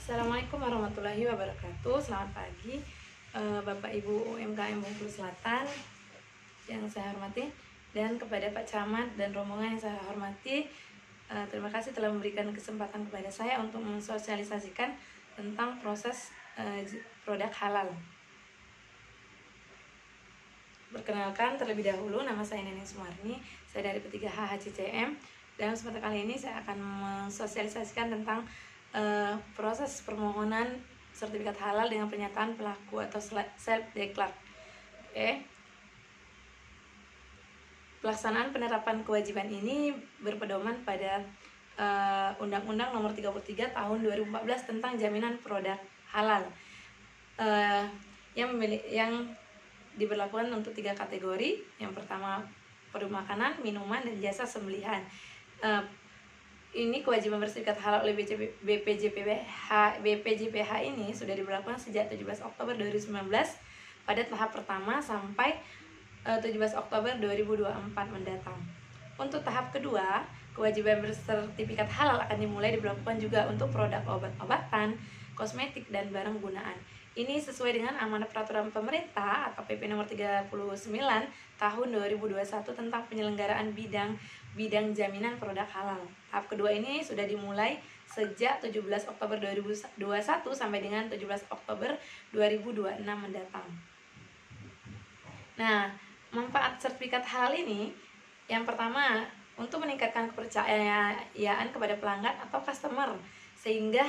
Assalamualaikum warahmatullahi wabarakatuh. Selamat pagi, Bapak Ibu UMKM Bengkulu Selatan yang saya hormati, dan kepada Pak Camat dan rombongan yang saya hormati. Terima kasih telah memberikan kesempatan kepada saya untuk mensosialisasikan tentang proses produk halal. Perkenalkan terlebih dahulu, nama saya Neneng Sumarni, saya dari P3H HCCM. Dan kesempatan kali ini saya akan mensosialisasikan tentang proses permohonan sertifikat halal dengan pernyataan pelaku atau self-declare. Pelaksanaan penerapan kewajiban ini berpedoman pada Undang-Undang Nomor 33 Tahun 2014 tentang jaminan produk halal yang diberlakukan untuk 3 kategori. Yang pertama, produk makanan, minuman, dan jasa sembelihan. Ini kewajiban bersertifikat halal oleh BPJPH ini sudah diberlakukan sejak 17 Oktober 2019 pada tahap pertama sampai 17 Oktober 2024 mendatang. Untuk tahap kedua, kewajiban bersertifikat halal akan dimulai diberlakukan juga untuk produk obat-obatan, kosmetik, dan barang gunaan. Ini sesuai dengan amanat peraturan pemerintah atau PP nomor 39 tahun 2021 tentang penyelenggaraan bidang jaminan produk halal. Tahap kedua ini sudah dimulai sejak 17 Oktober 2021 sampai dengan 17 Oktober 2026 mendatang. Nah, manfaat sertifikat halal ini yang pertama, untuk meningkatkan kepercayaan kepada pelanggan atau customer sehingga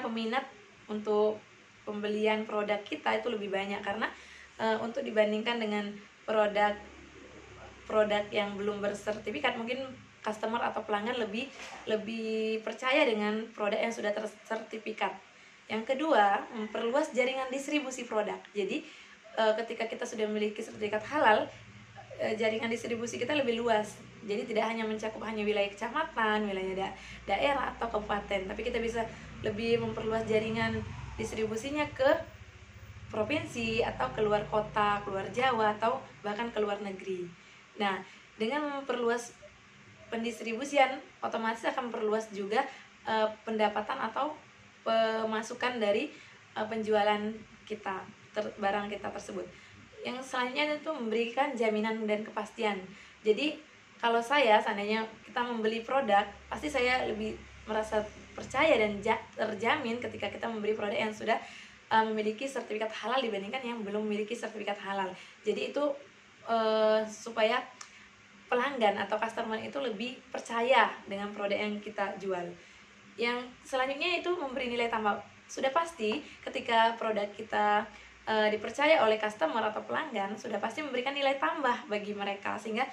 peminat untuk pembelian produk kita itu lebih banyak, karena untuk dibandingkan dengan produk yang belum bersertifikat, mungkin customer atau pelanggan lebih percaya dengan produk yang sudah tersertifikat. Yang kedua, memperluas jaringan distribusi produk. Jadi ketika kita sudah memiliki sertifikat halal, jaringan distribusi kita lebih luas. Jadi tidak hanya mencakup hanya wilayah kecamatan, wilayah daerah atau kabupaten, tapi kita bisa lebih memperluas jaringan distribusinya ke provinsi atau keluar kota, keluar Jawa, atau bahkan ke luar negeri. Nah, dengan memperluas pendistribusian, otomatis akan memperluas juga pendapatan atau pemasukan dari penjualan kita, barang kita tersebut. Yang selanjutnya itu memberikan jaminan dan kepastian. Jadi kalau seandainya kita membeli produk, pasti saya lebih merasa percaya dan terjamin ketika kita membeli produk yang sudah memiliki sertifikat halal dibandingkan yang belum memiliki sertifikat halal. Jadi itu supaya pelanggan atau customer itu lebih percaya dengan produk yang kita jual. Yang selanjutnya itu memberi nilai tambah. Sudah pasti ketika produk kita dipercaya oleh customer atau pelanggan, sudah pasti memberikan nilai tambah bagi mereka, sehingga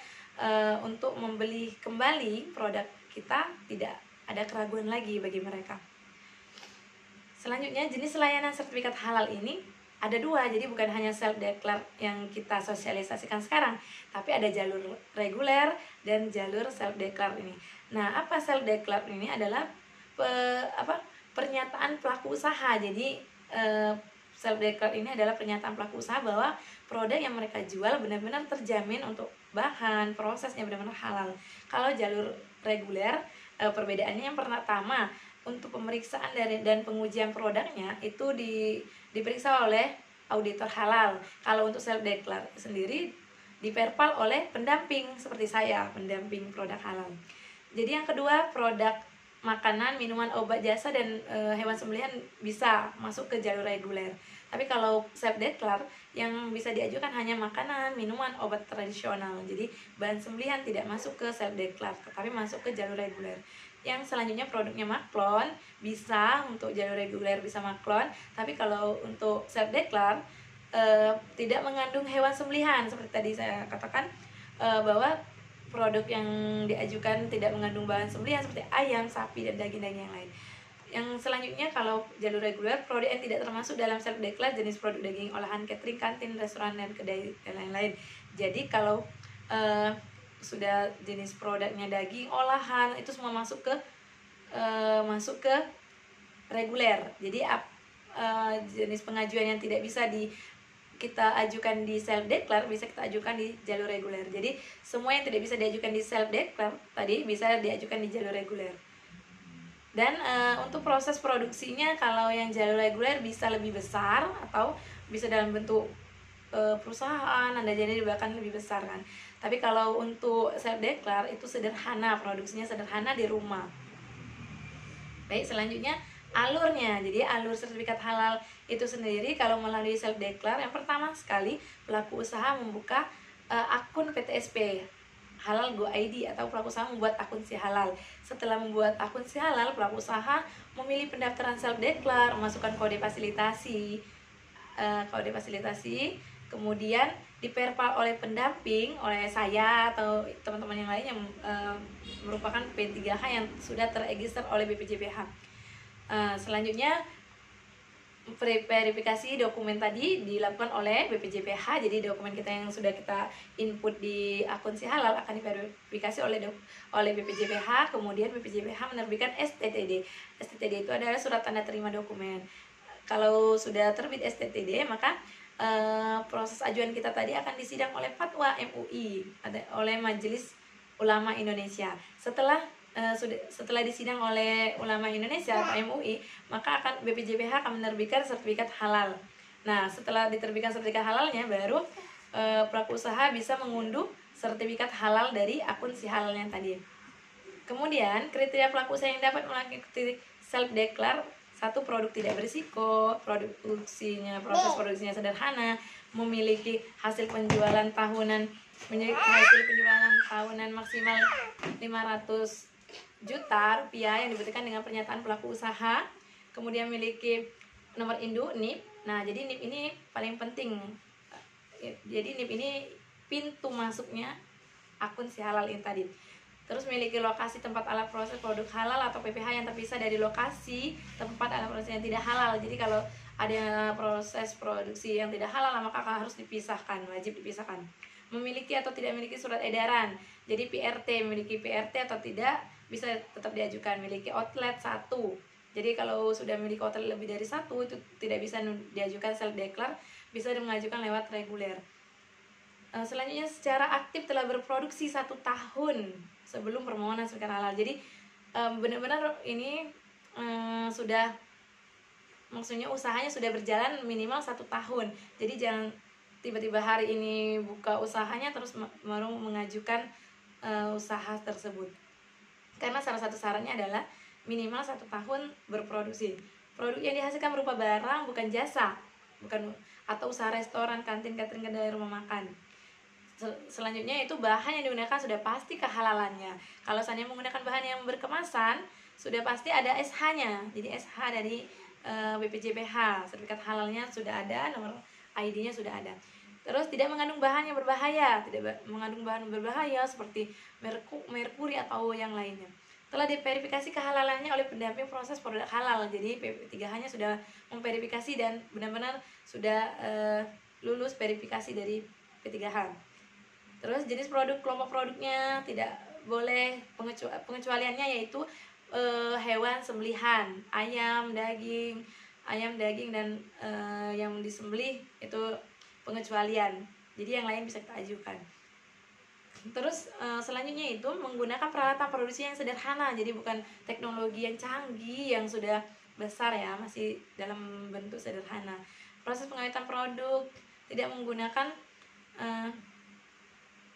untuk membeli kembali produk kita tidak ada keraguan lagi bagi mereka. Selanjutnya, jenis layanan sertifikat halal ini ada 2, jadi bukan hanya self-declare yang kita sosialisasikan sekarang, tapi ada jalur reguler dan jalur self-declare ini. Nah, apa self-declare ini? Adalah pernyataan pelaku usaha. Jadi self-declare ini adalah pernyataan pelaku usaha bahwa produk yang mereka jual benar-benar terjamin untuk bahan, prosesnya benar-benar halal. Kalau jalur reguler, perbedaannya yang pertama, untuk pemeriksaan dan pengujian produknya itu diperiksa oleh auditor halal. Kalau untuk self-declare sendiri diperpal oleh pendamping seperti saya, pendamping produk halal. Jadi yang kedua, produk makanan, minuman, obat, jasa, dan hewan sembelihan bisa masuk ke jalur reguler. Tapi kalau self-declare yang bisa diajukan hanya makanan, minuman, obat tradisional. Jadi bahan sembelihan tidak masuk ke self-declare, tetapi masuk ke jalur reguler. Yang selanjutnya produknya maklon, bisa untuk jalur reguler bisa maklon, tapi kalau untuk self-declare tidak mengandung hewan sembelihan. Seperti tadi saya katakan bahwa produk yang diajukan tidak mengandung bahan sembelihan seperti ayam, sapi, dan daging-daging yang lain. Yang selanjutnya, kalau jalur reguler, produk yang tidak termasuk dalam self-declare jenis produk daging olahan catering, kantin, restoran, dan kedai dan lain-lain. Jadi kalau sudah jenis produknya daging olahan, itu semua masuk ke reguler. Jadi jenis pengajuan yang tidak bisa kita ajukan di self-declare bisa kita ajukan di jalur reguler. Jadi semua yang tidak bisa diajukan di self-declare tadi bisa diajukan di jalur reguler. Dan untuk proses produksinya, kalau yang jalur reguler bisa lebih besar atau bisa dalam bentuk perusahaan, Anda jadi bahkan lebih besar kan. Tapi kalau untuk self declare itu sederhana, produksinya sederhana di rumah. Baik, selanjutnya alurnya. Jadi alur sertifikat halal itu sendiri kalau melalui self declare, yang pertama sekali pelaku usaha membuka akun PTSP Halal Go ID, atau pelaku usaha membuat akun si halal. Setelah membuat akun si halal, pelaku usaha memilih pendaftaran self declare, memasukkan kode fasilitasi, kemudian diperpal oleh pendamping, oleh saya atau teman-teman yang lain yang merupakan P3H yang sudah terregister oleh BPJPH. Selanjutnya verifikasi dokumen tadi dilakukan oleh BPJPH. Jadi dokumen kita yang sudah kita input di akun si halal akan diverifikasi oleh BPJPH. Kemudian BPJPH menerbitkan STTD. STTD itu adalah surat tanda terima dokumen. Kalau sudah terbit STTD, maka proses ajuan kita tadi akan disidang oleh Fatwa MUI, oleh Majelis Ulama Indonesia. Setelah disidang oleh Ulama Indonesia atau MUI, maka akan BPJPH akan menerbitkan sertifikat halal. Nah, setelah diterbitkan sertifikat halalnya, baru pelaku usaha bisa mengunduh sertifikat halal dari akun si halalnya tadi. Kemudian kriteria pelaku usaha yang dapat melakukan self declare: 1. Produk tidak berisiko, proses produksinya sederhana, memiliki hasil penjualan tahunan maksimal 500 juta rupiah yang dibuktikan dengan pernyataan pelaku usaha. Kemudian memiliki nomor induk NIP. Nah, jadi NIP ini paling penting. Jadi NIP ini pintu masuknya akun si halal ini tadi. Terus memiliki lokasi tempat alat proses produk halal atau PPH yang terpisah dari lokasi tempat alat proses yang tidak halal. Jadi kalau ada proses produksi yang tidak halal, maka harus dipisahkan, wajib dipisahkan. Memiliki atau tidak memiliki surat edaran. Jadi PRT, memiliki PRT atau tidak bisa tetap diajukan. Memiliki outlet 1. Jadi kalau sudah memiliki outlet lebih dari 1, itu tidak bisa diajukan self declare, bisa mengajukan lewat reguler. Selanjutnya, secara aktif telah berproduksi 1 tahun sebelum permohonan sertifikat halal. Jadi benar-benar ini sudah, maksudnya usahanya sudah berjalan minimal 1 tahun. Jadi jangan tiba-tiba hari ini buka usahanya terus baru mengajukan usaha tersebut. Karena salah satu syaratnya adalah minimal 1 tahun berproduksi. Produk yang dihasilkan berupa barang, bukan jasa, atau usaha restoran, kantin, catering, kedai, rumah makan. Selanjutnya itu bahan yang digunakan sudah pasti kehalalannya. Kalau seandainya menggunakan bahan yang berkemasan, sudah pasti ada SH-nya. Jadi SH dari BPJPH, sertifikat halalnya sudah ada, nomor ID-nya sudah ada. Terus tidak mengandung bahan yang berbahaya, seperti merkuri atau yang lainnya. Telah diverifikasi kehalalannya oleh pendamping proses produk halal. Jadi P3H-nya sudah memverifikasi dan benar-benar sudah lulus verifikasi dari P3H. Terus jenis produk, kelompok produknya tidak boleh, pengecualiannya yaitu hewan sembelihan, ayam daging dan yang disembelih itu pengecualian. Jadi yang lain bisa kita ajukan. Terus selanjutnya itu menggunakan peralatan produksi yang sederhana. Jadi bukan teknologi yang canggih yang sudah besar ya, masih dalam bentuk sederhana. Proses pengawetan produk tidak menggunakan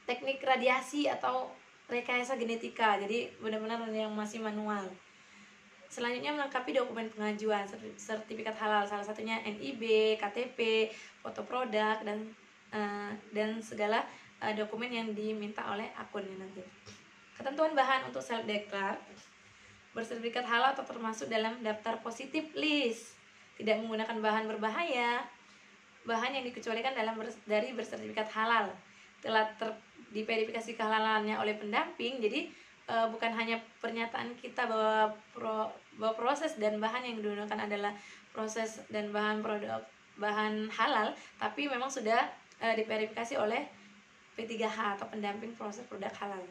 teknik radiasi atau rekayasa genetika. Jadi benar-benar yang masih manual. Selanjutnya melengkapi dokumen pengajuan sertifikat halal, salah satunya NIB, KTP, foto produk dan segala dokumen yang diminta oleh akunnya nanti. Ketentuan bahan untuk self declare: bersertifikat halal atau termasuk dalam daftar positif list, tidak menggunakan bahan berbahaya, bahan yang dikecualikan dari bersertifikat halal, telah diverifikasi kehalalannya oleh pendamping. Jadi bukan hanya pernyataan kita bahwa proses dan bahan yang digunakan adalah proses dan bahan halal, tapi memang sudah diverifikasi oleh P3H atau pendamping proses produk halal.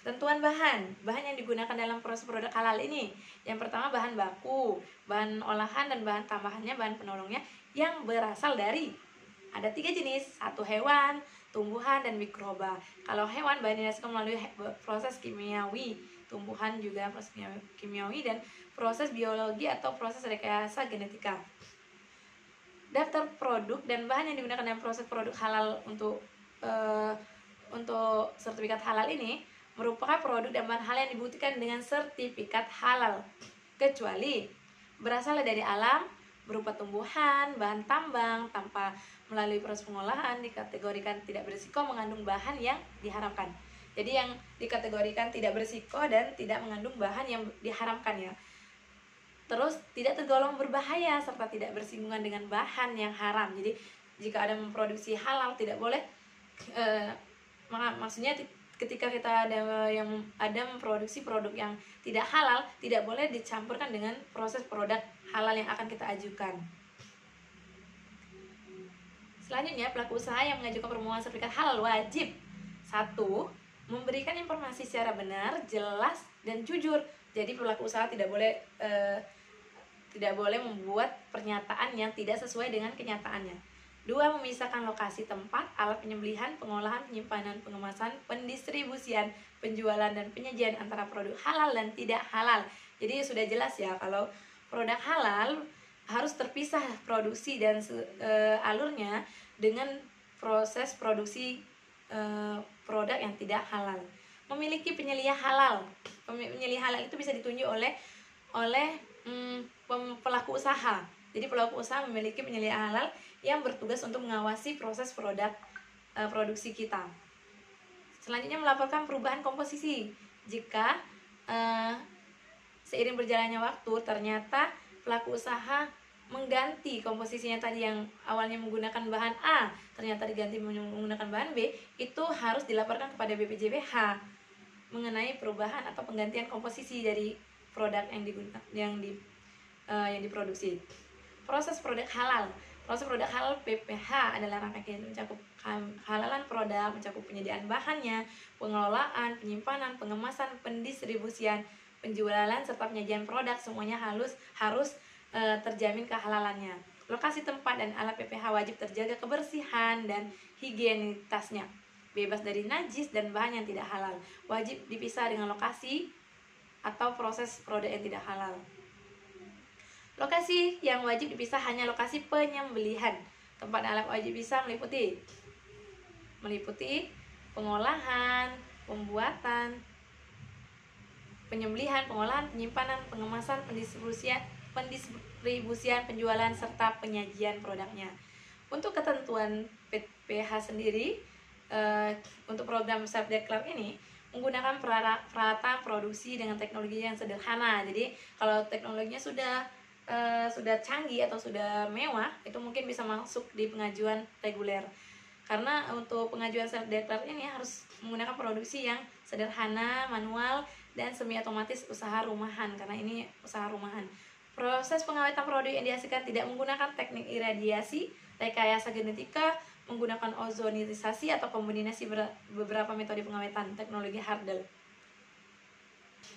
Ketentuan bahan yang digunakan dalam proses produk halal ini: yang pertama bahan baku, bahan olahan dan bahan tambahannya, bahan penolongnya yang berasal dari, ada 3 jenis: 1 hewan, tumbuhan, dan mikroba. Kalau hewan, bahan yang dihasilkan melalui proses kimiawi tumbuhan, juga proses kimiawi, dan proses biologi atau proses rekayasa genetika. Daftar produk dan bahan yang digunakan dalam proses produk halal untuk sertifikat halal ini merupakan produk dan bahan halal yang dibuktikan dengan sertifikat halal, kecuali berasal dari alam berupa tumbuhan, bahan tambang tanpa melalui proses pengolahan dikategorikan tidak berisiko mengandung bahan yang diharamkan. Jadi yang dikategorikan tidak berisiko dan tidak mengandung bahan yang diharamkan ya. Terus tidak tergolong berbahaya serta tidak bersinggungan dengan bahan yang haram. Jadi jika ada memproduksi halal tidak boleh maksudnya ketika kita ada memproduksi produk yang tidak halal tidak boleh dicampurkan dengan proses produk halal yang akan kita ajukan. Selanjutnya, pelaku usaha yang mengajukan permohonan sertifikat halal wajib 1. Memberikan informasi secara benar, jelas, dan jujur. Jadi pelaku usaha tidak boleh membuat pernyataan yang tidak sesuai dengan kenyataannya. 2. Memisahkan lokasi tempat, alat penyembelihan, pengolahan, penyimpanan, pengemasan, pendistribusian, penjualan, dan penyajian antara produk halal dan tidak halal. Jadi sudah jelas ya, kalau produk halal harus terpisah produksi dan alurnya dengan proses produksi produk yang tidak halal. Memiliki penyelia halal. Penyelia halal itu bisa ditunjuk oleh pelaku usaha. Jadi pelaku usaha memiliki penyelia halal yang bertugas untuk mengawasi proses produksi kita. Selanjutnya, melaporkan perubahan komposisi. Jika seiring berjalannya waktu ternyata pelaku usaha mengganti komposisinya tadi yang awalnya menggunakan bahan A ternyata diganti menggunakan bahan B, itu harus dilaporkan kepada BPJBH mengenai perubahan atau penggantian komposisi dari produk yang diproduksi. Proses produk halal. Proses produk halal PPH adalah rangkaian mencakup halalan produk, mencakup penyediaan bahannya, pengelolaan, penyimpanan, pengemasan, pendistribusian, penjualan, serta penyajian produk. Semuanya harus terjamin kehalalannya. Lokasi tempat dan alat PPH wajib terjaga kebersihan dan higienitasnya, bebas dari najis dan bahan yang tidak halal. Wajib dipisah dengan lokasi atau proses produk yang tidak halal. Lokasi yang wajib dipisah hanya lokasi penyembelihan. Tempat alat wajib bisa meliputi pengolahan, pembuatan, penyembelihan, pengolahan, penyimpanan, pengemasan, pendistribusian, penjualan, serta penyajian produknya. Untuk ketentuan PPH sendiri, untuk program self-declare ini menggunakan peralatan produksi dengan teknologi yang sederhana. Jadi kalau teknologinya sudah canggih atau sudah mewah, itu mungkin bisa masuk di pengajuan reguler. Karena untuk pengajuan self-declare ini harus menggunakan produksi yang sederhana, manual, dan semi otomatis usaha rumahan, karena ini usaha rumahan. Proses pengawetan produk yang dihasilkan tidak menggunakan teknik iradiasi, rekayasa genetika, menggunakan ozonisasi atau kombinasi beberapa metode pengawetan, teknologi Hardel.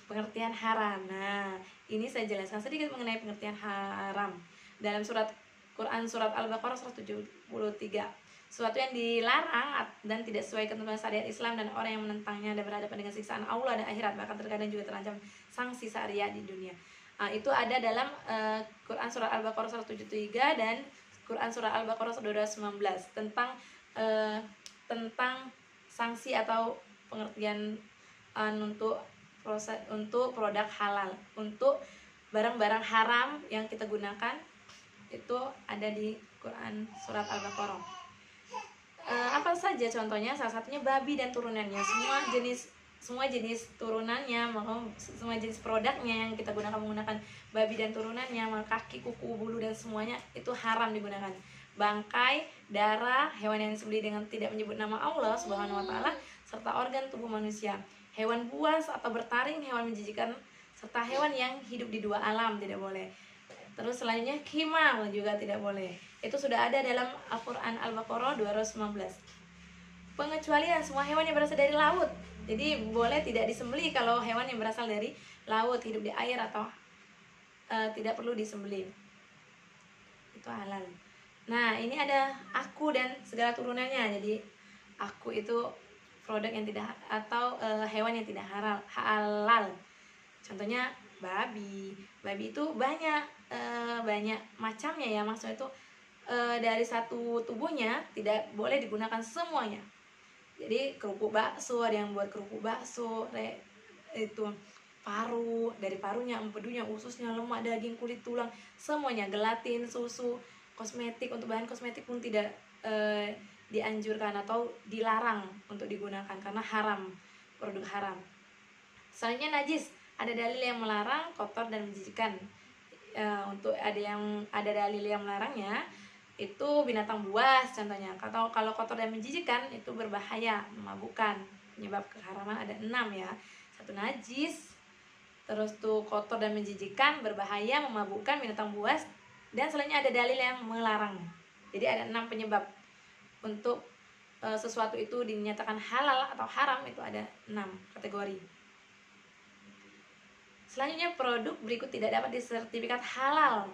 Pengertian haram. Nah, ini saya jelaskan sedikit mengenai pengertian haram. Dalam Quran surat Al-Baqarah 173. Sesuatu yang dilarang dan tidak sesuai ketentuan syariat Islam dan orang yang menentangnya dan berhadapan dengan siksaan Allah dan akhirat, bahkan terkadang juga terancam sanksi syariat di dunia. Itu ada dalam Quran surah Al-Baqarah 173 dan Quran surah Al-Baqarah 219 tentang sanksi atau pengertian untuk produk halal, untuk barang-barang haram yang kita gunakan, itu ada di Quran surat Al-Baqarah. Apa saja contohnya? Salah satunya babi dan turunannya, semua jenis turunannya, semua jenis produknya yang kita menggunakan babi dan turunannya, kaki, kuku, bulu, dan semuanya itu haram digunakan. Bangkai, darah, hewan yang disembelih dengan tidak menyebut nama Allah Subhanahu wa Ta'ala, serta organ tubuh manusia, hewan buas atau bertaring, hewan menjijikan, serta hewan yang hidup di dua alam tidak boleh. Terus selanjutnya khimar juga tidak boleh. Itu sudah ada dalam Al-Quran Al-Baqarah 219. Pengecualian semua hewan yang berasal dari laut. Jadi boleh tidak disembelih kalau hewan yang berasal dari laut, hidup di air atau tidak perlu disembelih. Itu halal. Nah, ini ada aku dan segala turunannya. Jadi aku itu produk yang tidak atau hewan yang tidak halal. Contohnya babi. Babi itu banyak banyak macamnya ya, maksudnya itu dari satu tubuhnya tidak boleh digunakan semuanya. Jadi kerupuk bakso, ada yang buat kerupuk bakso, itu paru, dari parunya, empedunya, ususnya, lemak, daging, kulit, tulang, semuanya, gelatin, susu, kosmetik. Untuk bahan kosmetik pun tidak dianjurkan atau dilarang untuk digunakan karena haram, produk haram. Selanjutnya najis, ada dalil yang melarang, kotor dan menjijikkan. Untuk ada dalil yang melarangnya itu binatang buas contohnya. Kalau kotor dan menjijikkan itu berbahaya, memabukkan, penyebab keharaman ada 6 ya. 1 najis, terus tuh kotor dan menjijikkan, berbahaya, memabukkan, binatang buas, dan selanjutnya ada dalil yang melarang. Jadi ada 6 penyebab untuk sesuatu itu dinyatakan halal atau haram, itu ada 6 kategori. Selanjutnya produk berikut tidak dapat disertifikat halal.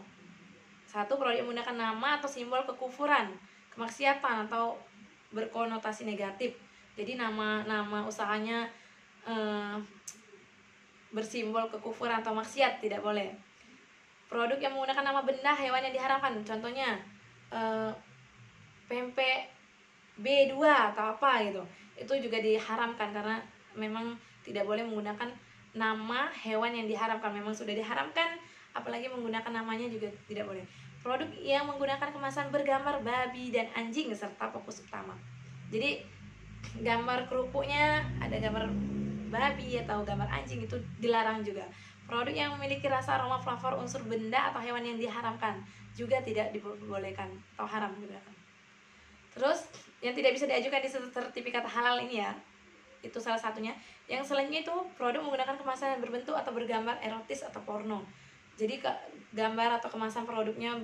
1. Produk yang menggunakan nama atau simbol kekufuran, kemaksiatan atau berkonotasi negatif. Jadi nama usahanya bersimbol kekufuran atau maksiat, tidak boleh. Produk yang menggunakan nama benda hewan yang diharamkan, contohnya pempek B2 atau apa gitu, itu juga diharamkan karena memang tidak boleh menggunakan nama hewan yang diharamkan, memang sudah diharamkan, apalagi menggunakan namanya juga tidak boleh. Produk yang menggunakan kemasan bergambar babi dan anjing serta fokus utama. Jadi gambar kerupuknya ada gambar babi atau gambar anjing, itu dilarang juga. Produk yang memiliki rasa, aroma, flavor, unsur benda atau hewan yang diharamkan juga tidak dibolehkan atau haram digunakan. Terus yang tidak bisa diajukan di sertifikat halal ini ya, itu salah satunya. Yang selanjutnya itu produk menggunakan kemasan yang berbentuk atau bergambar erotis atau porno. Jadi gambar atau kemasan produknya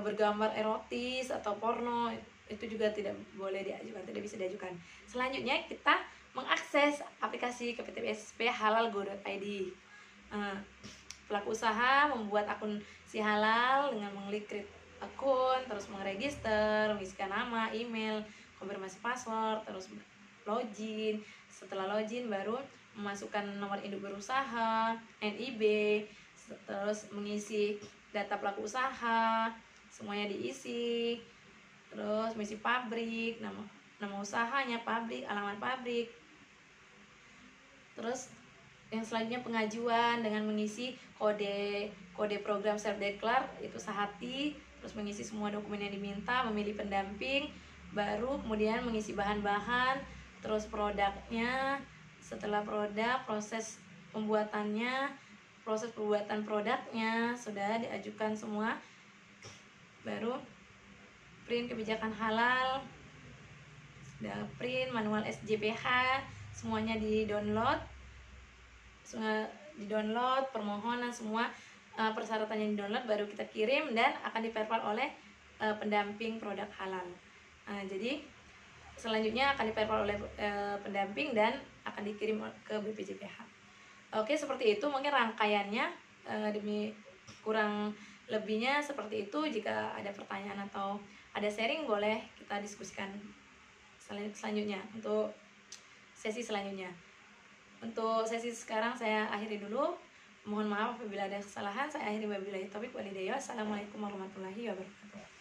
bergambar erotis atau porno, itu juga tidak boleh diajukan, tidak bisa diajukan. Selanjutnya kita mengakses aplikasi KPTPSP halal.go.id. Pelaku usaha membuat akun si halal dengan mengklik create akun, terus meregister, mengisikan nama, email, konfirmasi password, terus login. Setelah login baru memasukkan nomor induk berusaha, NIB, terus mengisi data pelaku usaha, semuanya diisi. Terus mengisi pabrik, nama usahanya, pabrik, alamat pabrik. Terus yang selanjutnya pengajuan dengan mengisi kode program self declare itu sehati, terus mengisi semua dokumen yang diminta, memilih pendamping, baru kemudian mengisi bahan-bahan, terus produknya. Setelah produk, proses pembuatan produknya sudah diajukan semua, baru print kebijakan halal, sudah print manual SJPH, semuanya di-download, permohonan semua persyaratan yang di-download, baru kita kirim dan akan diverify oleh pendamping produk halal. Jadi selanjutnya akan diverify oleh pendamping dan akan dikirim ke BPJPH. Oke, seperti itu mungkin rangkaiannya. Demi kurang lebihnya seperti itu. Jika ada pertanyaan atau ada sharing, boleh kita diskusikan selanjutnya untuk sesi selanjutnya. Untuk sesi sekarang saya akhiri dulu. Mohon maaf apabila ada kesalahan. Saya akhiri, wabillahi taufiq walhidayah. Assalamualaikum warahmatullahi wabarakatuh.